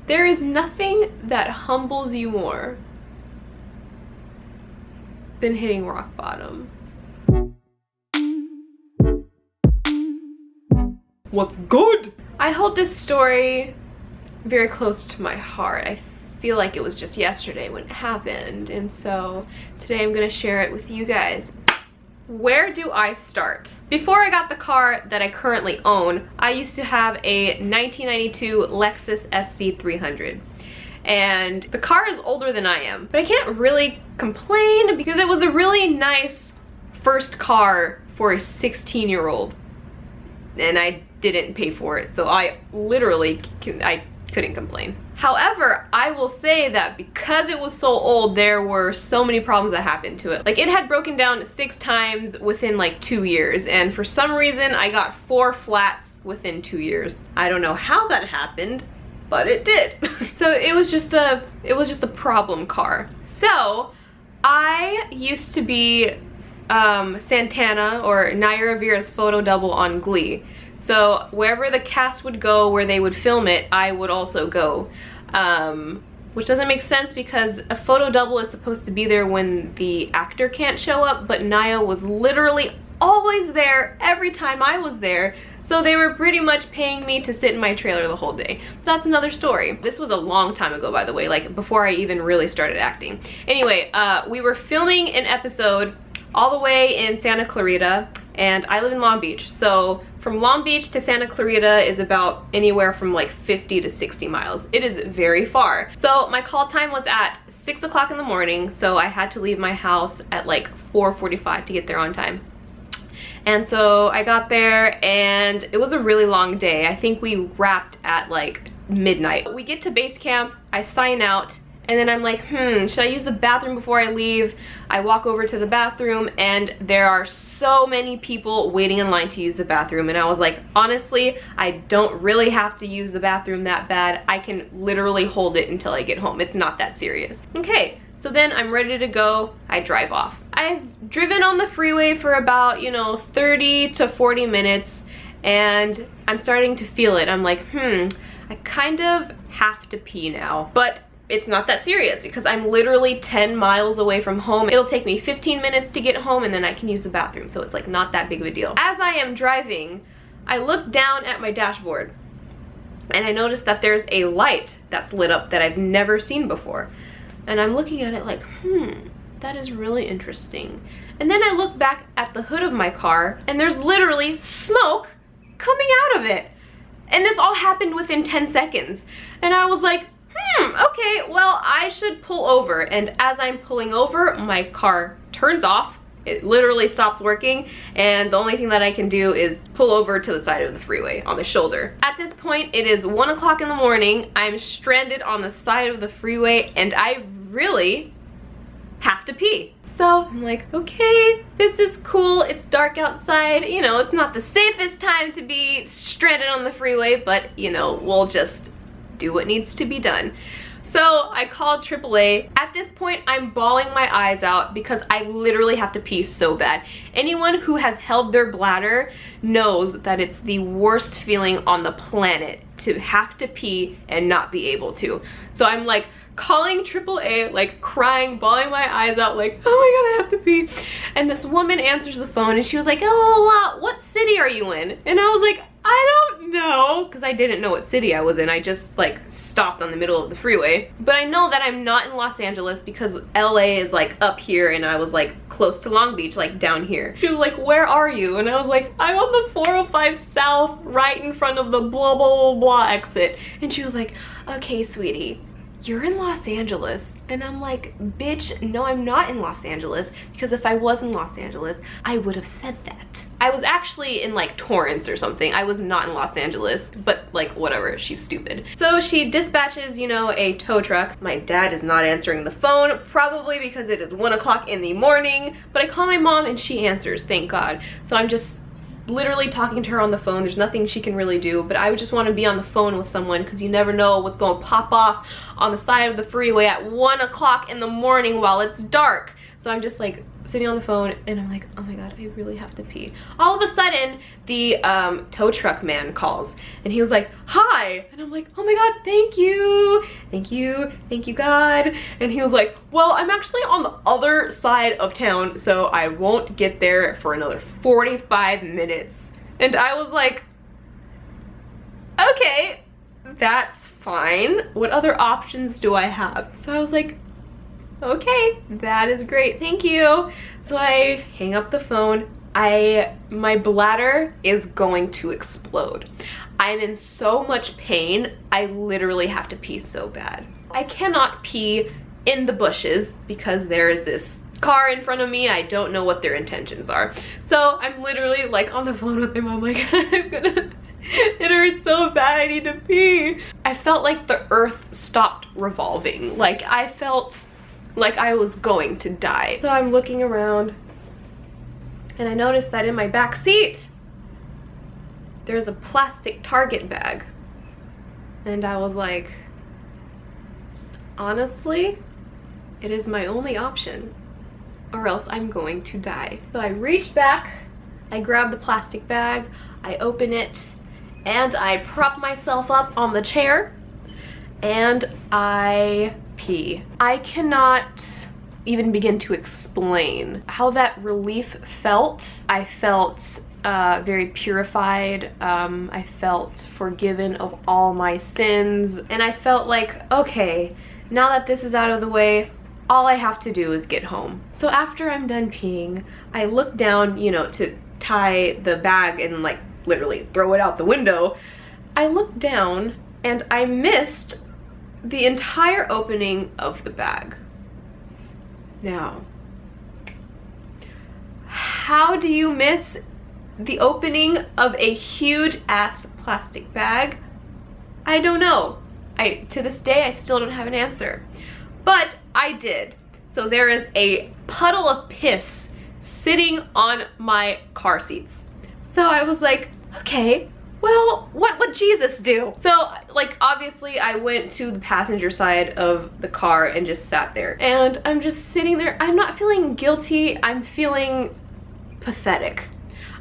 There is nothing that humbles you more than hitting rock bottom. What's good? I hold this story very close to my heart. I feel like it was just yesterday when it happened, and so today I'm gonna share it with you guys. Where do I start? Before I got the car that I currently own, I used to have a 1992 Lexus SC300. And the car is older than I am, but I can't really complain because it was a really nice first car for a 16-year-old. And I didn't pay for it, so I couldn't complain. However, I will say that because it was so old, there were so many problems that happened to it. Like, it had broken down 6 times within like 2 years, and for some reason I got 4 flats within 2 years. I don't know how that happened, but it did. So it was just a problem car. So I used to be Santana, or Naya Rivera's photo double on Glee. So wherever the cast would go where they would film it, I would also go. Which doesn't make sense because a photo double is supposed to be there when the actor can't show up, but Naya was literally always there every time I was there. So they were pretty much paying me to sit in my trailer the whole day. That's another story. This was a long time ago, by the way, like before I even really started acting. Anyway, we were filming an episode all the way in Santa Clarita, and I live in Long Beach. So from Long Beach to Santa Clarita is about anywhere from like 50 to 60 miles. It is very far. So my call time was at 6 o'clock in the morning, so I had to leave my house at like 4:45 to get there on time. And so I got there and it was a really long day. I think we wrapped at like midnight. We get to base camp, I sign out, and then I'm like, should I use the bathroom before I leave? I walk over to the bathroom and there are so many people waiting in line to use the bathroom. And I was like, honestly, I don't really have to use the bathroom that bad. I can literally hold it until I get home. It's not that serious. Okay, so then I'm ready to go. I drive off. I've driven on the freeway for about, 30 to 40 minutes and I'm starting to feel it. I'm like, I kind of have to pee now. But it's not that serious because I'm literally 10 miles away from home. It'll take me 15 minutes to get home and then I can use the bathroom, so it's like not that big of a deal. As I am driving, I look down at my dashboard and I notice that there's a light that's lit up that I've never seen before. And I'm looking at it like, that is really interesting. And then I look back at the hood of my car and there's literally smoke coming out of it. And this all happened within 10 seconds. And I was like, okay, well, I should pull over. And as I'm pulling over, my car turns off. It literally stops working, and the only thing that I can do is pull over to the side of the freeway on the shoulder. At this point, it is 1 o'clock in the morning. I'm stranded on the side of the freeway, and I really have to pee. So I'm like, okay, this is cool. It's dark outside. It's not the safest time to be stranded on the freeway, but we'll just do what needs to be done. So I called AAA. At this point, I'm bawling my eyes out because I literally have to pee so bad. Anyone who has held their bladder knows that it's the worst feeling on the planet to have to pee and not be able to. So I'm like calling AAA, like crying, bawling my eyes out, like, oh my god, I have to pee. And this woman answers the phone and she was like, oh, what city are you in? And I was like, I don't know, because I didn't know what city I was in. I just like stopped on the middle of the freeway. But I know that I'm not in Los Angeles because LA is like up here and I was like close to Long Beach, like down here. She was like, where are you? And I was like, I'm on the 405 South, right in front of the blah blah blah blah exit. And she was like, okay, sweetie, you're in Los Angeles. And I'm like, bitch, no, I'm not in Los Angeles, because if I was in Los Angeles, I would have said that. I was actually in like Torrance or something. I was not in Los Angeles, but like whatever, she's stupid. So she dispatches, a tow truck. My dad is not answering the phone, probably because it is 1 o'clock in the morning, but I call my mom and she answers, thank God. So I'm just literally talking to her on the phone. There's nothing she can really do, but I would just want to be on the phone with someone because you never know what's going to pop off on the side of the freeway at 1 o'clock in the morning while it's dark. So I'm just like sitting on the phone and I'm like, oh my god, I really have to pee. All of a sudden, the tow truck man calls and he was like, hi. And I'm like, oh my god, thank you. Thank you God. And he was like, well, I'm actually on the other side of town, so I won't get there for another 45 minutes. And I was like, okay, that's fine. What other options do I have? So I was like, okay, that is great, thank you. So I hang up the phone. My bladder is going to explode. I'm in so much pain, I literally have to pee so bad. I cannot pee in the bushes because there is this car in front of me. I don't know what their intentions are. So I'm literally like on the phone with my mom like, it hurts so bad, I need to pee. I felt like the earth stopped revolving. Like I felt like I was going to die. So I'm looking around and I noticed that in my back seat, there's a plastic Target bag. And I was like, honestly, it is my only option or else I'm going to die. So I reach back, I grab the plastic bag, I open it, and I prop myself up on the chair and I pee. I cannot even begin to explain how that relief felt. I felt very purified. I felt forgiven of all my sins. And I felt like, okay, now that this is out of the way, all I have to do is get home. So after I'm done peeing, I look down, you know, to tie the bag and like literally throw it out the window. I look down and I missed the entire opening of the bag. Now, how do you miss the opening of a huge ass plastic bag? I don't know. To this day, I still don't have an answer. But I did. So there is a puddle of piss sitting on my car seats. So I was like, okay, well, what would Jesus do? So, like, obviously I went to the passenger side of the car and just sat there. And I'm just sitting there. I'm not feeling guilty. I'm feeling pathetic.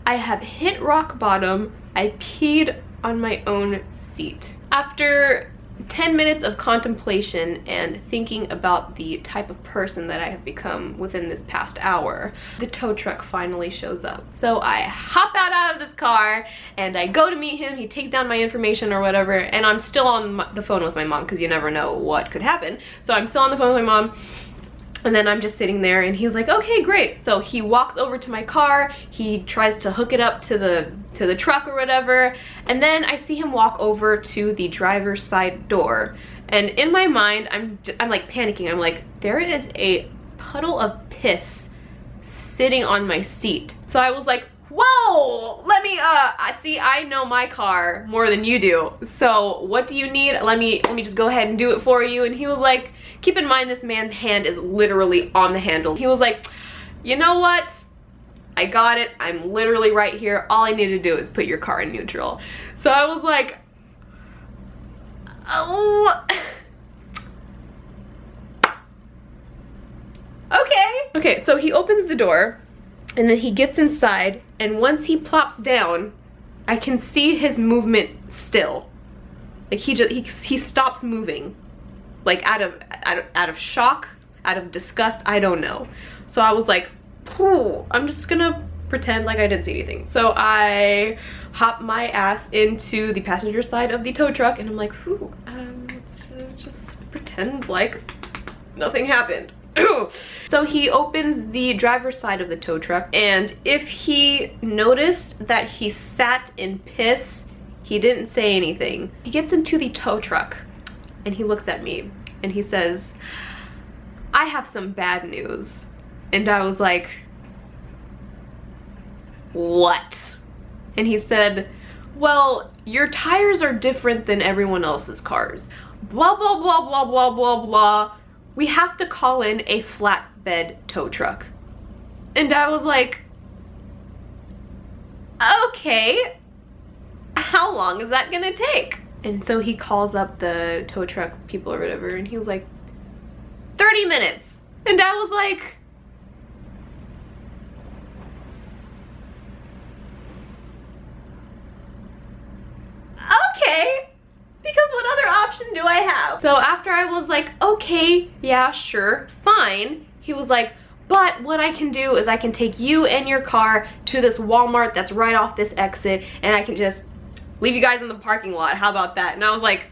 I have hit rock bottom. I peed on my own seat. After 10 minutes of contemplation and thinking about the type of person that I have become within this past hour, the tow truck finally shows up. So I hop out of this car and I go to meet him. He takes down my information or whatever, and I'm still on the phone with my mom because you never know what could happen. So I'm still on the phone with my mom. And then I'm just sitting there and he's like, okay, great. So he walks over to my car, he tries to hook it up to the truck or whatever, and then I see him walk over to the driver's side door. And in my mind, I'm like panicking. I'm like, there is a puddle of piss sitting on my seat. So I was like, whoa, let me, see, I know my car more than you do. So what do you need? Let me just go ahead and do it for you. And he was like, keep in mind, this man's hand is literally on the handle. He was like, you know what? I got it. I'm literally right here. All I need to do is put your car in neutral. So I was like, oh. Okay, so he opens the door and then he gets inside, and once he plops down, I can see his movement still. Like he stops moving. Like out of shock, out of disgust, I don't know. So I was like, ooh, I'm just gonna pretend like I didn't see anything. So I hop my ass into the passenger side of the tow truck and I'm like, ooh, let's just pretend like nothing happened. So he opens the driver's side of the tow truck, and if he noticed that he sat in piss, he didn't say anything. He gets into the tow truck and he looks at me and he says, I have some bad news. And I was like, what? And he said, well, your tires are different than everyone else's cars. Blah, blah, blah, blah, blah, blah, blah. We have to call in a flatbed tow truck. And I was like, okay, how long is that gonna take? And so he calls up the tow truck people or whatever, and he was like, 30 minutes. And I was like, okay, because what other option do I have? So after I was like, okay, yeah, sure, fine, he was like, but what I can do is I can take you and your car to this Walmart that's right off this exit, and I can just leave you guys in the parking lot. How about that? And I was like,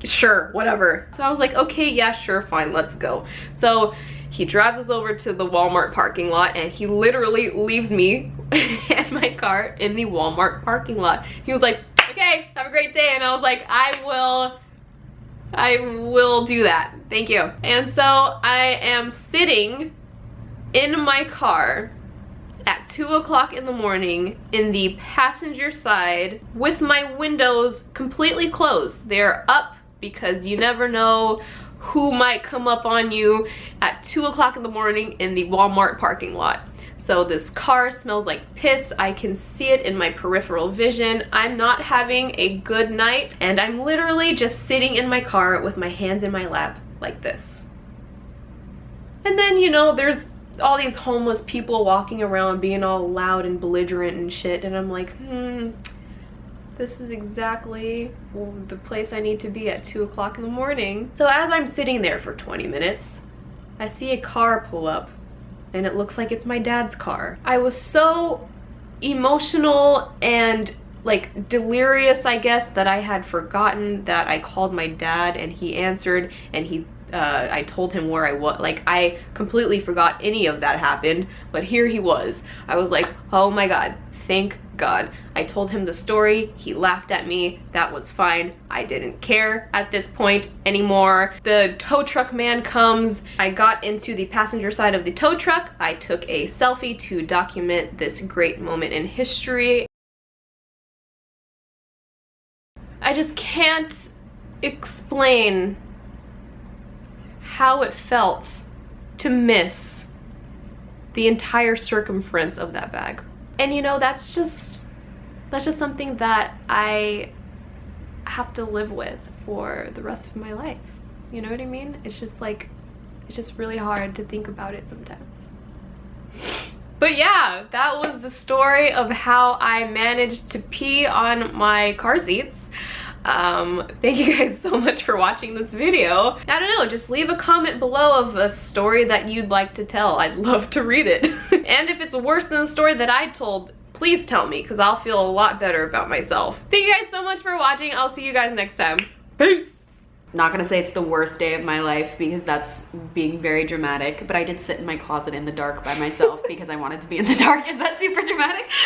sure, whatever. So I was like, okay, yeah, sure, fine, let's go. So he drives us over to the Walmart parking lot, and he literally leaves me and my car in the Walmart parking lot. He was like, okay, have a great day. And I was like, I will do that, thank you. And so I am sitting in my car at 2 o'clock in the morning in the passenger side with my windows completely closed. They're up because you never know who might come up on you at 2 o'clock in the morning in the Walmart parking lot. So this car smells like piss. I can see it in my peripheral vision. I'm not having a good night, and I'm literally just sitting in my car with my hands in my lap like this. And then, you know, there's all these homeless people walking around being all loud and belligerent and shit, and I'm like, this is exactly the place I need to be at 2 o'clock in the morning. So as I'm sitting there for 20 minutes, I see a car pull up, and it looks like it's my dad's car. I was so emotional and like delirious, I guess, that I had forgotten that I called my dad and he answered, and I told him where I was. Like, I completely forgot any of that happened, but here he was. I was like, oh my God, thank God. I told him the story, he laughed at me, that was fine. I didn't care at this point anymore. The tow truck man comes, I got into the passenger side of the tow truck, I took a selfie to document this great moment in history. I just can't explain how it felt to miss the entire circumference of that bag. And you know, that's just something that I have to live with for the rest of my life. You know what I mean? It's just like, it's just really hard to think about it sometimes. But yeah, that was the story of how I managed to pee on my car seats. Thank you guys so much for watching this video. I don't know, just leave a comment below of a story that you'd like to tell. I'd love to read it. And if it's worse than the story that I told, please tell me, because I'll feel a lot better about myself. Thank you guys so much for watching. I'll see you guys next time. Peace! Not gonna say it's the worst day of my life because that's being very dramatic, but I did sit in my closet in the dark by myself because I wanted to be in the dark. Is that super dramatic?